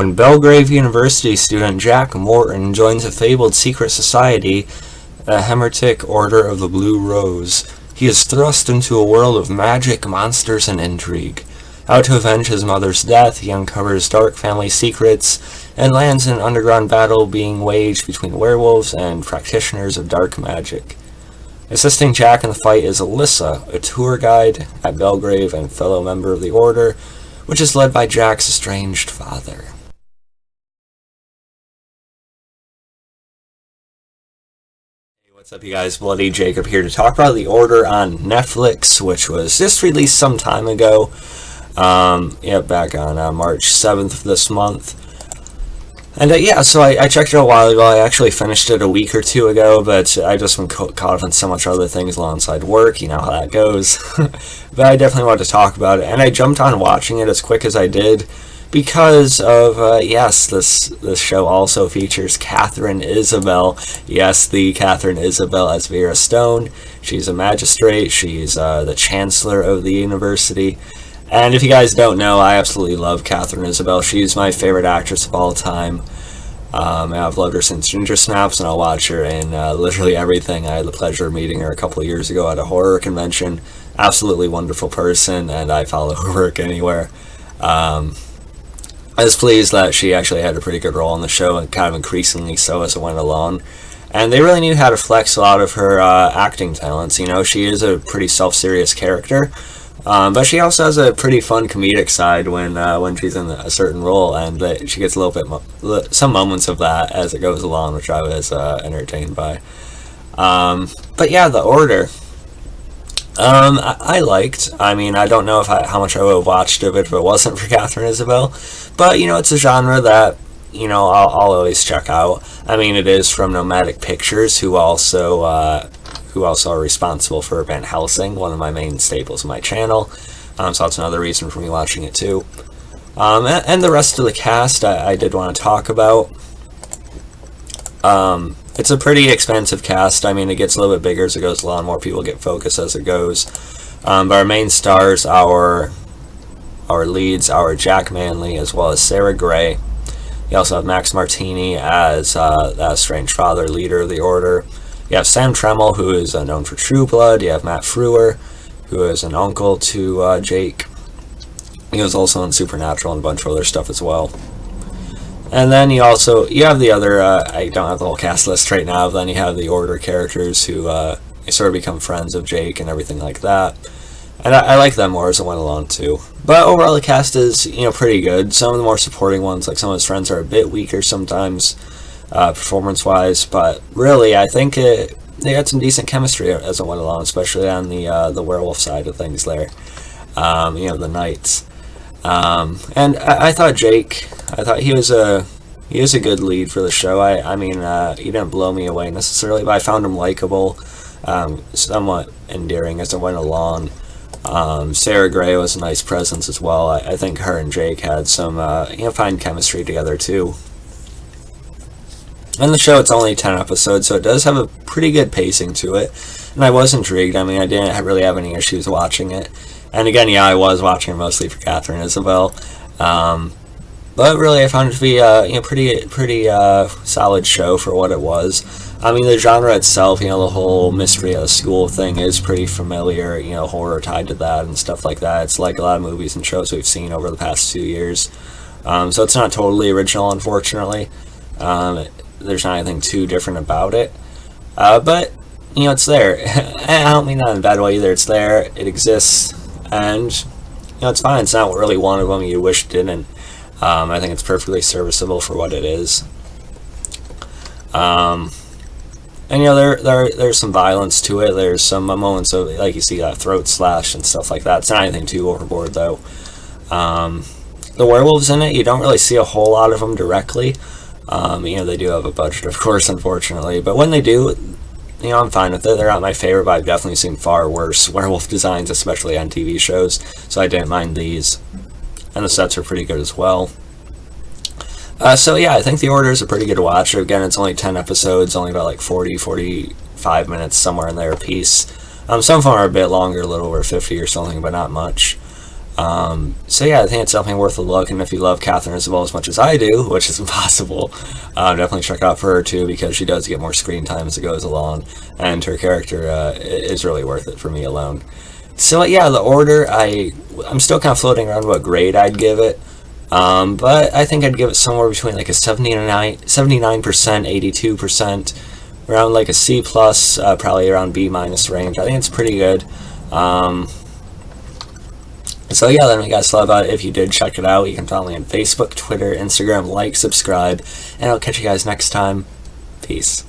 When Belgrave University student Jack Morton joins a fabled secret society, the Heretic Order of the Blue Rose, he is thrust into a world of magic, monsters, and intrigue. How to avenge his mother's death, he uncovers dark family secrets and lands in an underground battle being waged between werewolves and practitioners of dark magic. Assisting Jack in the fight is Alyssa, a tour guide at Belgrave and fellow member of the Order, which is led by Jack's estranged father. Hey, what's up, you guys? Bloody Jacob here to talk about The Order on Netflix, which was just released some time ago. Back on March 7th of this month. And so I checked it out a while ago. I actually finished it a week or two ago, but I just been caught up in so much other things alongside work. You know how that goes. But I definitely wanted to talk about it, and I jumped on watching it as quick as I did because of, this show also features Katharine Isabelle. Yes, the Katharine Isabelle as Vera Stone. She's a magistrate. She's the chancellor of the university. And if you guys don't know, I absolutely love Katharine Isabelle. She's my favorite actress of all time. I've loved her since Ginger Snaps, and I'll watch her in literally everything. I had the pleasure of meeting her a couple of years ago at a horror convention. Absolutely wonderful person, and I follow her work anywhere. I was pleased that she actually had a pretty good role in the show, and kind of increasingly so as it went along. And they really knew how to flex a lot of her acting talents. You know, she is a pretty self-serious character. But she also has a pretty fun comedic side when she's in a certain role, and she gets a little bit some moments of that as it goes along, which I was entertained by. But yeah, The Order. I liked. I mean, I don't know how much I would have watched of it if it wasn't for Katharine Isabelle, but it's a genre that I'll always check out. I mean, it is from Nomadic Pictures, who also are responsible for Van Helsing, one of my main staples of my channel. So that's another reason for me watching it too. And the rest of the cast I did want to talk about. It's a pretty expansive cast. I mean, it gets a little bit bigger as it goes along. More people get focused as it goes. But our main stars, our leads, are Jack Manley as well as Sarah Gray. You also have Max Martini as that estranged father, leader of the Order. You have Sam Tremmell, who is known for True Blood. You have Matt Frewer, who is an uncle to Jake. He was also in Supernatural and a bunch of other stuff as well. And then you have the other, I don't have the whole cast list right now, but then you have the Order characters who sort of become friends of Jake and everything like that. And I like them more as it went along too. But overall the cast is, pretty good. Some of the more supporting ones, like some of his friends, are a bit weaker sometimes. Performance-wise, but really, I think they had some decent chemistry as it went along, especially on the werewolf side of things there. The knights, and I thought Jake, he was a good lead for the show. I mean, he didn't blow me away necessarily, but I found him likable, somewhat endearing as it went along. Sarah Gray was a nice presence as well. I think her and Jake had some fine chemistry together too. In the show, it's only 10 episodes, so it does have a pretty good pacing to it, and I was intrigued. I mean, I didn't really have any issues watching it, and again, I was watching it mostly for Katharine Isabelle, but really, I found it to be a pretty solid show for what it was. I mean, the genre itself, the whole mystery at a school thing is pretty familiar, horror tied to that and stuff like that. It's like a lot of movies and shows we've seen over the past 2 years, so it's not totally original, unfortunately. There's not anything too different about it, but it's there. I don't mean that in a bad way either. It's there, it exists, and it's fine. It's not really one of them you wish didn't. I think it's perfectly serviceable for what it is. And there's some violence to it. There's some moments of, like, you see that throat slash and stuff like that. It's not anything too overboard though. The werewolves in it, you don't really see a whole lot of them directly. They do have a budget, of course, unfortunately, but when they do, I'm fine with it. They're not my favorite, but I've definitely seen far worse werewolf designs, especially on TV shows, so I didn't mind these, and the sets are pretty good as well. I think The Order is a pretty good watch. Again, it's only 10 episodes, only about like 45 minutes, somewhere in there a piece. Some of them are a bit longer, a little over 50 or something, but not much. So yeah, I think it's definitely worth a look, and if you love Catherine Isabelle as much as I do, which is impossible, definitely check out for her too, because she does get more screen time as it goes along, and her character is really worth it for me alone. So yeah, The Order, I'm still kind of floating around what grade I'd give it, but I think I'd give it somewhere between like a 79%, 82%, around like a C plus, probably around B minus range. I think it's pretty good. So yeah, let me guys know about it. If you did check it out, you can follow me on Facebook, Twitter, Instagram, like, subscribe, and I'll catch you guys next time. Peace.